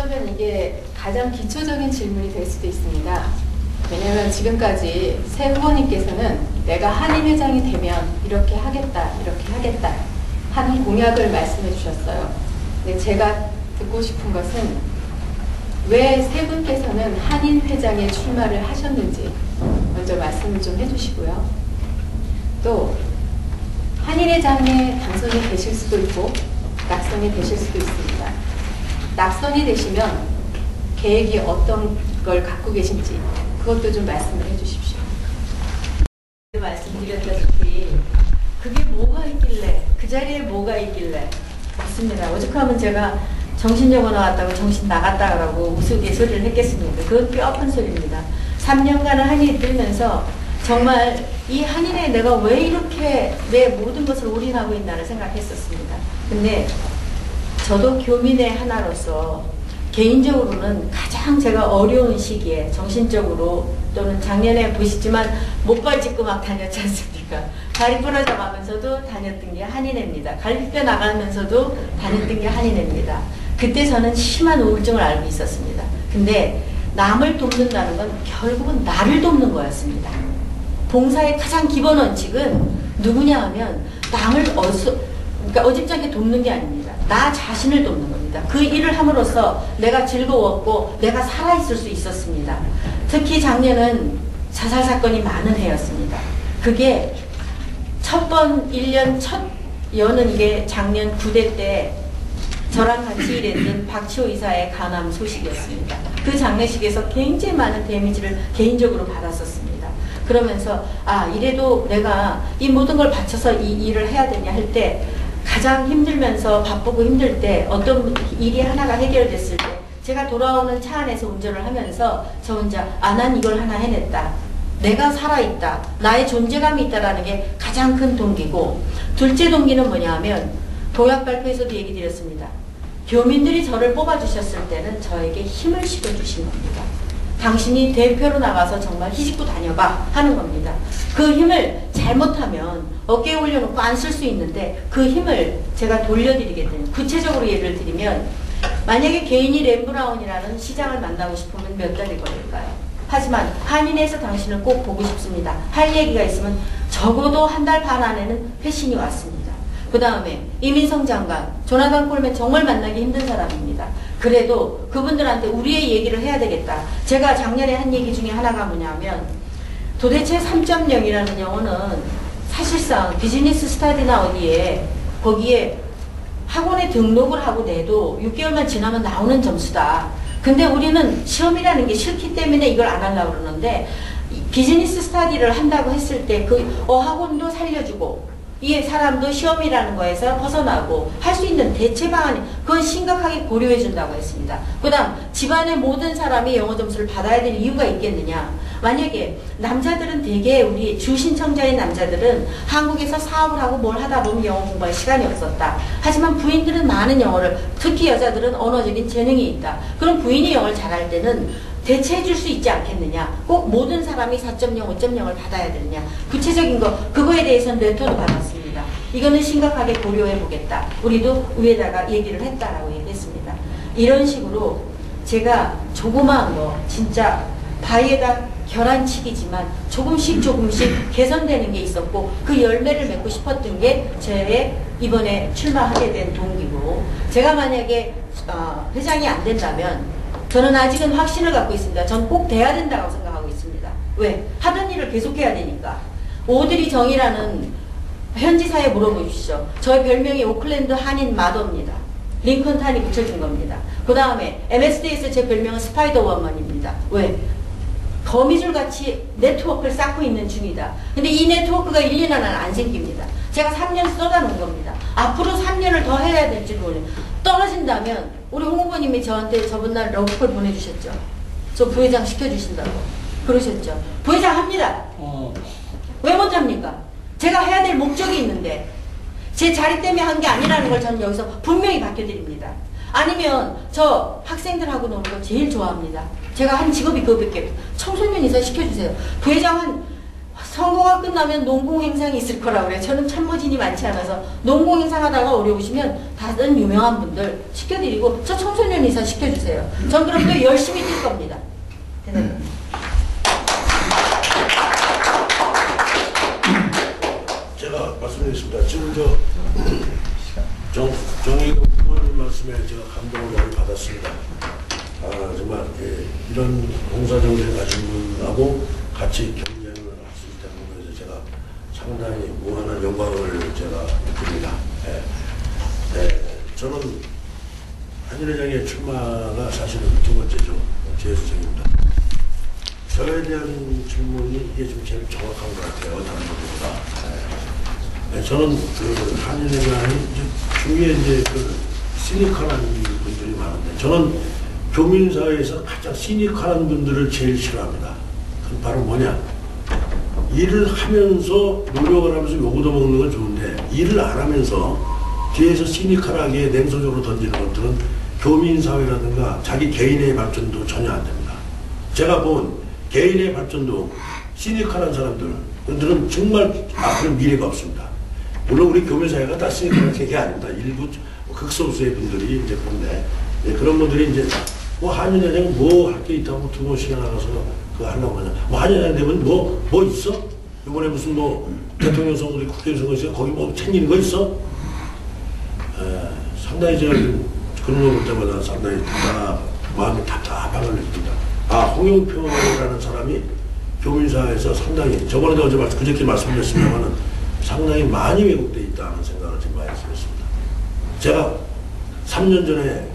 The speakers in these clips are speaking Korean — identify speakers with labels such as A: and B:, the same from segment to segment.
A: 어쩌면 이게 가장 기초적인 질문이 될 수도 있습니다. 왜냐하면 지금까지 새 후보님께서는 내가 한인회장이 되면 이렇게 하겠다, 이렇게 하겠다 하는 공약을 말씀해 주셨어요. 근데 제가 듣고 싶은 것은 왜 세 분께서는 한인회장에 출마를 하셨는지 먼저 말씀을 좀 해주시고요. 또 한인회장에 당선이 되실 수도 있고 낙선이 되실 수도 있습니다. 낙선이 되시면 계획이 어떤 걸 갖고 계신지 그것도 좀 말씀을 해주십시오.
B: 말씀드렸다시피 그게 뭐가 있길래, 그 자리에 뭐가 있길래. 맞습니다. 오죽하면 제가 정신여고 나왔다고 정신 나갔다라고 우스갯 소리를 했겠습니까? 그건 뼈아픈 소리입니다. 3년간을 한인이 들면서 정말 이 한인에 내가 왜 이렇게 내 모든 것을 올인하고 있나를 생각했었습니다. 근데 저도 교민의 하나로서 개인적으로는 가장 제가 어려운 시기에 정신적으로 또는 작년에 보시지만 못발 짚고 막 다녔지 않습니까? 다리 부러져 가면서도 다녔던 게 한인회입니다. 갈비뼈 나가면서도 다녔던 게 한인회입니다. 그때 저는 심한 우울증을 앓고 있었습니다. 근데 남을 돕는다는 건 결국은 나를 돕는 거였습니다. 봉사의 가장 기본 원칙은 누구냐 하면 남을 그러니까 어집잖게 돕는 게 아닙니다. 나 자신을 돕는 겁니다. 그 일을 함으로써 내가 즐거웠고 내가 살아있을 수 있었습니다. 특히 작년은 자살 사건이 많은 해였습니다. 그게 1년 첫 여는 이게 작년 9대 때 저랑 같이 일했던 박치호 이사의 간암 소식이었습니다. 그 장례식에서 굉장히 많은 데미지를 개인적으로 받았었습니다. 그러면서 이래도 내가 이 모든 걸 바쳐서 이 일을 해야 되냐 할 때 가장 힘들면서 바쁘고 힘들 때 어떤 일이 하나가 해결됐을 때 제가 돌아오는 차 안에서 운전을 하면서 저 혼자 난 이걸 하나 해냈다. 내가 살아있다. 나의 존재감이 있다라는 게 가장 큰 동기고, 둘째 동기는 뭐냐 하면 도약 발표에서도 얘기 드렸습니다. 교민들이 저를 뽑아주셨을 때는 저에게 힘을 실어주신 겁니다. 당신이 대표로 나가서 정말 희직고 다녀봐 하는 겁니다. 그 힘을 잘못하면 어깨에 올려놓고 안 쓸 수 있는데 그 힘을 제가 돌려드리겠다는, 구체적으로 예를 들면 만약에 개인이 렘브라운이라는 시장을 만나고 싶으면 몇 달이 걸릴까요? 하지만 한인회에서 당신을 꼭 보고 싶습니다. 할 얘기가 있으면 적어도 한 달 반 안에는 회신이 왔습니다. 그 다음에 이민성 장관, 조나단 콜맨 정말 만나기 힘든 사람입니다. 그래도 그분들한테 우리의 얘기를 해야 되겠다. 제가 작년에 한 얘기 중에 하나가 뭐냐면 도대체 3.0이라는 영어는 사실상 비즈니스 스타디나 어디에 거기에 학원에 등록을 하고 내도 6개월만 지나면 나오는 점수다. 근데 우리는 시험이라는 게 싫기 때문에 이걸 안 하려고 그러는데 비즈니스 스타디를 한다고 했을 때 그 어학원도 살려주고 이 사람도 시험이라는 거에서 벗어나고 할 수 있는 대체 방안이 그건 심각하게 고려해 준다고 했습니다. 그 다음 집안의 모든 사람이 영어 점수를 받아야 될 이유가 있겠느냐. 만약에 남자들은 대개 우리 주신청자인 남자들은 한국에서 사업을 하고 뭘 하다 보면 영어 공부할 시간이 없었다. 하지만 부인들은 많은 영어를, 특히 여자들은 언어적인 재능이 있다. 그럼 부인이 영어를 잘할 때는 대체해 줄 수 있지 않겠느냐. 꼭 모든 사람이 4.0, 5.0을 받아야 되느냐. 구체적인 거, 그거에 대해서는 레터도 받았습니다. 이거는 심각하게 고려해 보겠다. 우리도 위에다가 얘기를 했다라고 얘기했습니다. 이런 식으로 제가 조그마한 거, 진짜 바위에다 계란치기지만 조금씩 개선되는 게 있었고 그 열매를 맺고 싶었던 게 제 이번에 출마하게 된 동기고, 제가 만약에 회장이 안 된다면 저는 아직은 확신을 갖고 있습니다. 전 꼭 돼야 된다고 생각하고 있습니다. 왜? 하던 일을 계속해야 되니까. 오드리 정이라는 현지사에 물어보십시오. 저의 별명이 오클랜드 한인 마더입니다. 링컨 탄이 붙여준 겁니다. 그 다음에 MSD에서 제 별명은 스파이더 워먼입니다. 왜? 거미줄같이 네트워크를 쌓고 있는 중이다. 근데 이 네트워크가 1년 안에 안 생깁니다. 제가 3년 쏟아놓은 겁니다. 앞으로 3년을 더 해야 될지도 몰라요. 떨어진다면 우리 홍 후보님이 저한테 저번 날 러브콜 보내주셨죠. 저 부회장 시켜주신다고 그러셨죠. 부회장 합니다. 왜 못합니까? 제가 해야 될 목적이 있는데 제 자리 때문에 한 게 아니라는 걸 저는 여기서 분명히 밝혀드립니다. 아니면 저 학생들하고 노는 거 제일 좋아합니다. 제가 한 직업이 그거밖에. 청소년 이사 시켜주세요. 부회장 선거가 끝나면 농공행상이 있을 거라고 그래요. 저는 참모진이 많지 않아서 농공행상 하다가 어려우시면 다른 유명한 분들 시켜드리고 저 청소년 이사 시켜주세요. 전 그럼 또 열심히 뛸 겁니다. 대단합니다.
C: 제가 말씀드리겠습니다. 지금 정의국 후보님 말씀에 제가 감동을 많이 받았습니다. 정말 이런 봉사정신을 가진 분하고 같이 경쟁을 할 수 있다는 것에서 제가 상당히 무한한 영광을 제가 느낍니다. 저는 한일회장의 출마가 사실은 두 번째죠. 제 수정입니다. 저에 대한 질문이 이게 좀 제일 정확한 것 같아요. 다른 분들보다. 저는 그 한일회장이 주위에 이제 그 시니컬한 분들이 많은데 저는 교민사회에서 가장 시니컬한 분들을 제일 싫어합니다. 그건 바로 뭐냐? 일을 하면서 노력을 하면서 요구도 먹는 건 좋은데 일을 안 하면서 뒤에서 시니컬하게 냉소적으로 던지는 것들은 교민사회라든가 자기 개인의 발전도 전혀 안 됩니다. 제가 본 개인의 발전도 시니컬한 사람들은 정말 앞으로 미래가 없습니다. 물론 우리 교민사회가 다 시니컬한 게 아닙니다. 일부 극소수의 분들이 이제 그런데 그런 분들이 이제 뭐 한일회장 뭐 할 게 있다고 두 번씩이나 나가서 그거 하려고 하냐. 뭐 한일회장 되면 뭐 있어? 이번에 무슨 뭐 대통령 선거, 국회의원 선거 있어? 거기 뭐 챙기는 거 있어? 상당히 제가 그런 거 볼 때마다 상당히 마음이 답답한 걸 느낍니다. 홍영표라는 사람이 교민사회에서 상당히 저번에도 어제 그저께 말씀드렸습니다만은 상당히 많이 왜곡되어 있다는 생각을 지금 많이 했습니다. 제가 3년 전에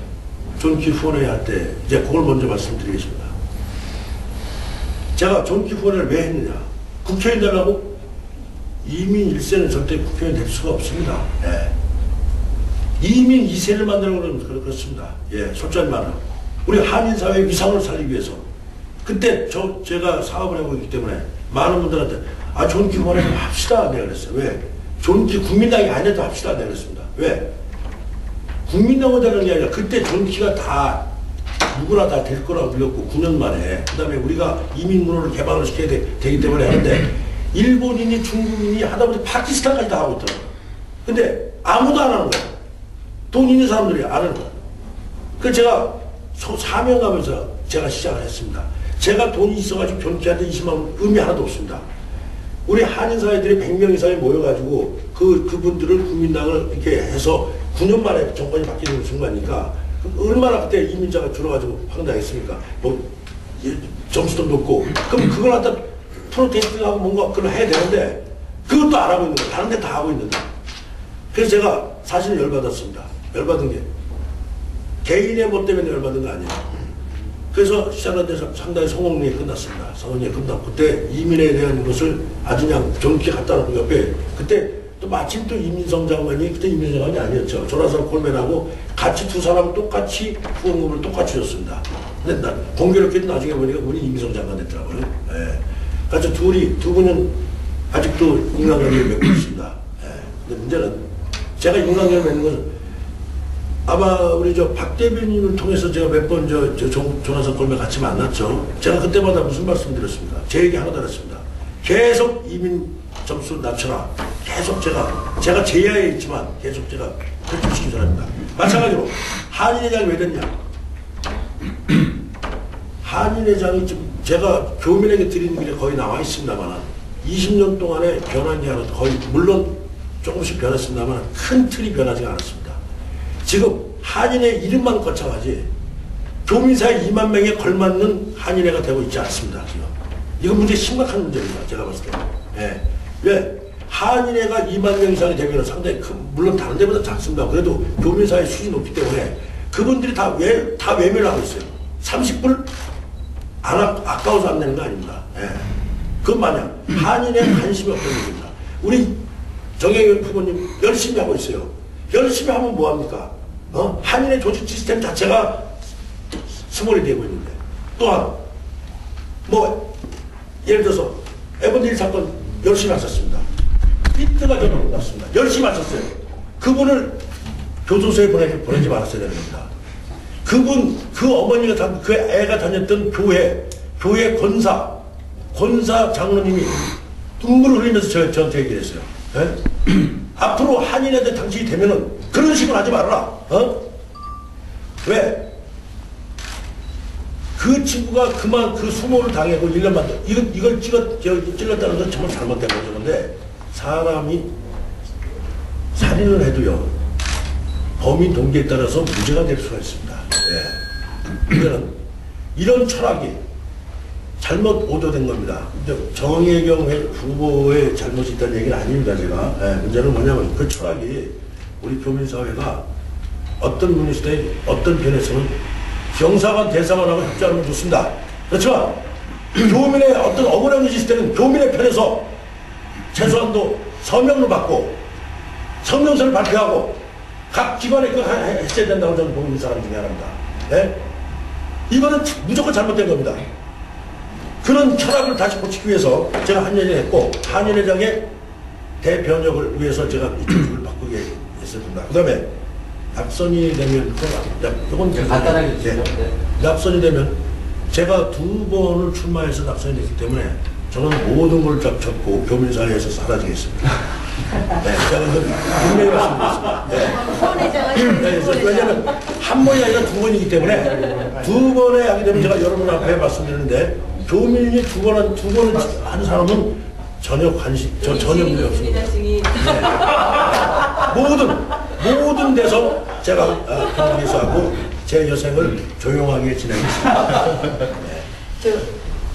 C: 존키 후원회 할 때 이제 그걸 먼저 말씀드리겠습니다. 제가 존키 후원회를 왜 했느냐? 국회의원 되려고 이민 1세는 절대 국회의원 될 수가 없습니다. 이민 2세를 만들려고 그러면 그렇습니다. 솔직히 말하면 우리 한인사회의 위상을 살리기 위해서 그때 제가 사업을 하고 있기 때문에 많은 분들한테 존키 후원회 좀 합시다 내가 그랬어요. 왜? 존키 국민당이 아니라도 합시다 내가 그랬습니다. 왜? 국민당은 되는 게 아니라 그때 존키가 다 누구나 다 될 거라고 들렸고 9년 만에 그 다음에 우리가 이민문호를 개방을 시켜야 되기 때문에 하는데 일본인이 중국인이 하다보니 파키스탄까지 다 하고 있더라고요. 근데 아무도 안 하는 거예요. 돈 있는 사람들이 안 하는 거예요. 그래서 제가 사명하면서 제가 시작을 했습니다. 제가 돈이 있어가지고 존키한테 20만 원 의미 하나도 없습니다. 우리 한인사회들이 100명 이상이 모여가지고 그분들을 국민당을 이렇게 해서 9년 만에 정권이 바뀌는 순간이니까 얼마나 그때 이민자가 줄어가지고 황당했습니까? 뭐 점수도 높고 그럼 그걸 갖다 프로테스팅하고 뭔가 그걸 해야 되는데 그것도 안 하고 있는 거예요. 다른 데 다 하고 있는데. 그래서 제가 사실 열받았습니다. 열받은 게 개인의 뭐 때문에 열받은 거 아니에요. 그래서 시작한 데서 상당히 성공리에 끝났습니다. 성공리에 끝났고 그때 이민에 대한 것을 아주 그냥 정확히 갖다 놓고 옆에 그때 또 마침 또 이민성 장관이 그때 이민성 장관이 아니었죠. 조나선 콜맨하고 같이 두 사람 똑같이 후원금을 똑같이 줬습니다. 근데 공교롭게도 나중에 보니까 그분이 이민성 장관 됐더라고요. 그래서 두 분은 아직도 인간관계를 맺고 있습니다. 근데 문제는 제가 인간관계를 맺는 것은 아마 우리 박 대변인을 통해서 제가 몇 번 조나선 콜맨 같이 만났죠. 제가 그때마다 무슨 말씀 드렸습니까? 제 얘기 하나도 안 했습니다. 계속 이민 점수 낮춰라. 계속 제가 제야에 있지만 계속 제가 결정시킨 사람입니다. 마찬가지로 한인회장이 왜 됐냐? 한인회장이 지금 제가 교민에게 드리는 길에 거의 나와 있습니다만 20년 동안에 변한 게 하나도 거의 물론 조금씩 변했습니다만 큰 틀이 변하지 않았습니다. 지금 한인회 이름만 거창하지 교민사회 2만 명에 걸맞는 한인회가 되고 있지 않습니다. 지금. 이건 문제 심각한 문제입니다. 제가 봤을 때. 왜? 한인회가 2만 명 이상이 되면 상당히 물론 다른 데보다 작습니다. 그래도 교민사회 수준이 높기 때문에 그분들이 다 외면하고 있어요. 30불? 아까워서 안 내는 거 아닙니다. 그건 마냥 한인회에 관심이 없다는 얘기입니다. 우리 정영현 후보님 열심히 하고 있어요. 열심히 하면 뭐합니까? 한인회 조직 시스템 자체가 스몰이 되고 있는데 또한 예를 들어서 에버딜 사건 열심히 하셨습니다. 삐트가 저는 났습니다. 열심히 하셨어요. 그분을 교도소에 보내지 말았어야 되는 겁니다. 그 어머니가 그 애가 다녔던 교회 권사 장로님이 눈물을 흘리면서 저한테 얘기를 했어요. 예? 앞으로 한인애들 당신이 되면은 그런 식으로 하지 말아라. 어? 왜? 그 친구가 그만 그 수모를 당하고 1년만 더 이걸 찔렀다는 건 정말 잘못된 거죠. 근데 사람이 살인을 해도요 범인 동기에 따라서 무죄가 될 수가 있습니다. 예. 이거는 이런 철학이 잘못 오도된 겁니다. 정혜경 후보의 잘못이 있다는 얘기는 아닙니다. 제가. 예. 문제는 뭐냐면 그 철학이 우리 교민사회가 어떤 분이 있을 때 어떤 편에서는 경사관 대사관하고 협조하는 건 좋습니다. 그렇지만 교민의 어떤 억울한 것이 있을 때는 교민의 편에서 최소한도 서명을 받고 성명서를 발표하고 각 기관에 그거 했어야 된다고 저는 보는 사람 중에 하나입니다. 네? 이거는 무조건 잘못된 겁니다. 그런 철학을 다시 고치기 위해서 제가 한연을 했고 한인회장의 대변역을 위해서 제가 이쪽을 바꾸게 했습니다. 그 다음에 낙선이 되면 이건
D: 간단하게 주시죠. 네.
C: 낙선이 되면 제가 2번을 출마해서 낙선이 됐기 때문에 저는 모든 걸 접고 교민사회에서 사라지겠습니다. 네, 제가 분명히 말씀드리겠습니다. 네. 왜냐하면 한 번이 아니라 2번이기 때문에 2번에 하게 되면 제가 여러분 앞에 말씀드리는데 교민이 2번을 한 사람은 전혀 전혀 문제 없습니다. 네. 모든 데서 제가 편하게서 하고 제 여생을 조용하게 지내겠습니다. 네.
B: 저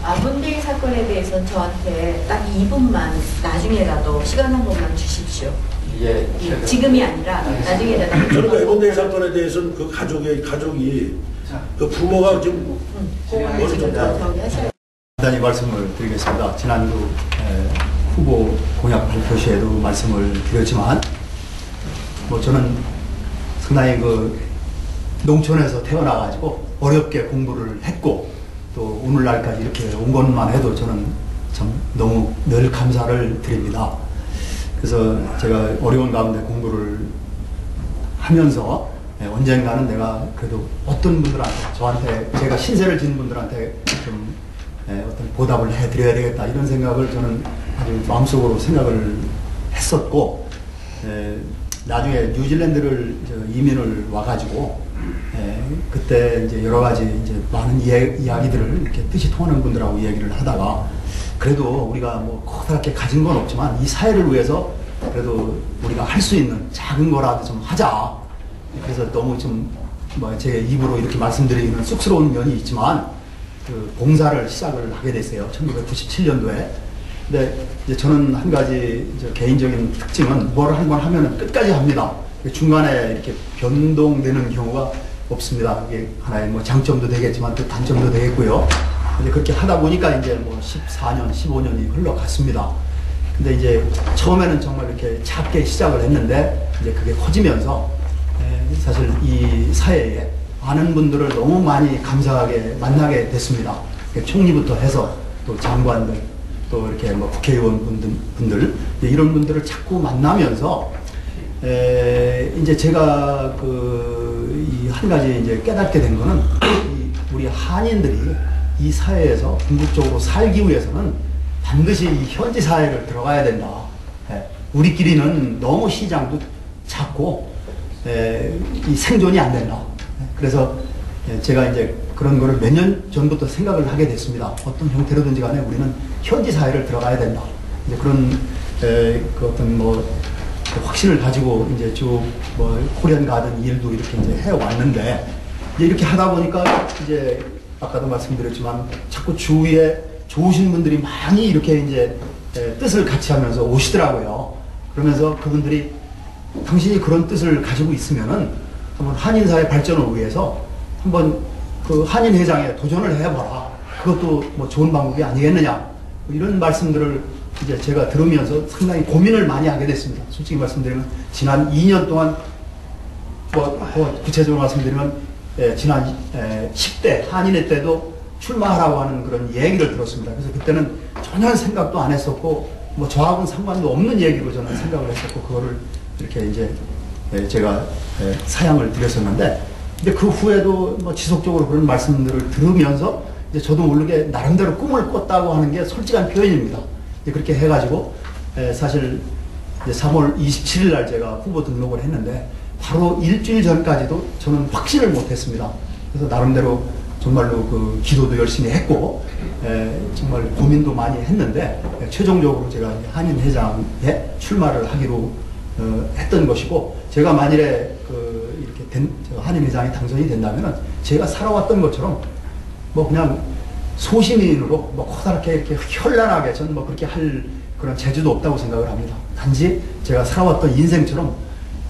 B: 아문대의 사건에 대해서 저한테 딱 2분만 나중에라도 시간 한 번만 주십시오.
D: 예.
B: 지금이 아니라 나중에라도.
C: 저는 그 아문대 사건에 대해서는 그 가족이 그 부모가 지금 어느 정도
E: 간단히 말씀을 드리겠습니다. 지난주 후보 공약 발표 시에도 말씀을 드렸지만 뭐 저는 상당히 그 농촌에서 태어나가지고 어렵게 공부를 했고 또 오늘날까지 이렇게 온 것만 해도 저는 참 너무 늘 감사를 드립니다. 그래서 제가 어려운 가운데 공부를 하면서 언젠가는 내가 그래도 어떤 분들한테 저한테 제가 신세를 진 분들한테 좀 어떤 보답을 해드려야 되겠다 이런 생각을 저는 아주 마음속으로 생각을 했었고 나중에 뉴질랜드를 이민을 와가지고 그때 이제 여러 가지 이제 많은 이야기들을 이렇게 뜻이 통하는 분들하고 얘기를 하다가 그래도 우리가 뭐 커다랗게 가진 건 없지만 이 사회를 위해서 그래도 우리가 할 수 있는 작은 거라도 좀 하자. 그래서 너무 좀 뭐 제 입으로 이렇게 말씀드리기는 쑥스러운 면이 있지만 그 봉사를 시작을 하게 됐어요. 1997년도에. 근데 이제 저는 한 가지 개인적인 특징은 뭘 한 번 하면은 끝까지 합니다. 중간에 이렇게 변동되는 경우가 없습니다. 이게 하나의 뭐 장점도 되겠지만 또 단점도 되겠고요. 근데 그렇게 하다 보니까 이제 뭐 14년, 15년이 흘러갔습니다. 근데 이제 처음에는 정말 이렇게 작게 시작을 했는데 이제 그게 커지면서 사실 이 사회에 많은 분들을 너무 많이 감사하게 만나게 됐습니다. 총리부터 해서 또 장관들 또 이렇게 뭐 국회의원 분들 이런 분들을 자꾸 만나면서 이제 제가 이 한 가지 이제 깨닫게 된 거는 우리 한인들이 이 사회에서 궁극적으로 살기 위해서는 반드시 이 현지 사회를 들어가야 된다. 우리끼리는 너무 시장도 작고 이 생존이 안 된다. 그래서 제가 이제 그런 거를 몇 년 전부터 생각을 하게 됐습니다. 어떤 형태로든지 간에 우리는 현지 사회를 들어가야 된다. 이제 그런 그 어떤 뭐 확신을 가지고 이제 쭉 뭐 코리안 가든 일도 이렇게 이제 해왔는데 이제 이렇게 하다 보니까 이제 아까도 말씀드렸지만 자꾸 주위에 좋으신 분들이 많이 이렇게 이제 뜻을 같이 하면서 오시더라고요. 그러면서 그분들이 당신이 그런 뜻을 가지고 있으면은 한번 한인사회 발전을 위해서 한번 그 한인회장에 도전을 해봐라. 그것도 뭐 좋은 방법이 아니겠느냐. 뭐 이런 말씀들을 이제 제가 들으면서 상당히 고민을 많이 하게 됐습니다. 솔직히 말씀드리면 지난 2년 동안 구체적으로 말씀드리면 지난 10대 한인회 때도 출마하라고 하는 그런 얘기를 들었습니다. 그래서 그때는 전혀 생각도 안 했었고 뭐 저하고는 상관도 없는 얘기로 저는 생각을 했었고 그거를 이렇게 이제 제가 사양을 드렸었는데 근데 그 후에도 뭐 지속적으로 그런 말씀들을 들으면서 이제 저도 모르게 나름대로 꿈을 꿨다고 하는 게 솔직한 표현입니다. 그렇게 해가지고 사실 이제 3월 27일 날 제가 후보 등록을 했는데 바로 일주일 전까지도 저는 확신을 못했습니다. 그래서 나름대로 정말로 그 기도도 열심히 했고 정말 고민도 많이 했는데 최종적으로 제가 이제 한인회장에 출마를 하기로 했던 것이고, 제가 만일에 이렇게 한인회장이 당선이 된다면은 제가 살아왔던 것처럼 뭐 그냥 소시민으로 뭐 커다랗게 이렇게 현란하게 저는 뭐 그렇게 할 그런 재주도 없다고 생각을 합니다. 단지 제가 살아왔던 인생처럼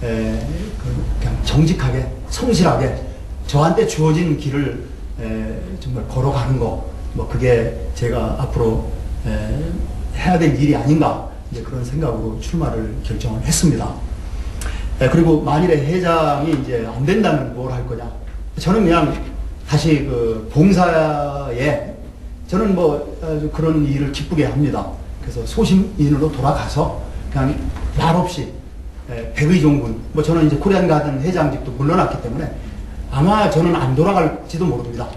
E: 그냥 정직하게 성실하게 저한테 주어진 길을 정말 걸어가는 거, 뭐 그게 제가 앞으로 해야 될 일이 아닌가, 이제 그런 생각으로 출마를 결정을 했습니다. 그리고 만일에 회장이 이제 안 된다면 뭘 할 거냐? 저는 그냥 다시 그 봉사에 저는 뭐 그런 일을 기쁘게 합니다. 그래서 소심인으로 돌아가서 그냥 말없이 백의종군, 뭐 저는 이제 코리안 가든 회장직도 물러났기 때문에 아마 저는 안 돌아갈지도 모릅니다.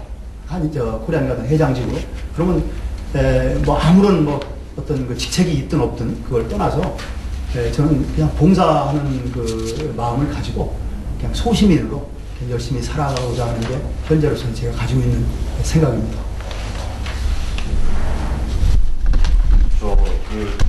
E: 코리안 가든 회장직으로. 그러면 뭐 아무런 뭐 어떤 그 직책이 있든 없든 그걸 떠나서 저는 그냥 봉사하는 그 마음을 가지고 그냥 소시민으로 열심히 살아가고자 하는 게 현재로서는 제가 가지고 있는 생각입니다.
D: 그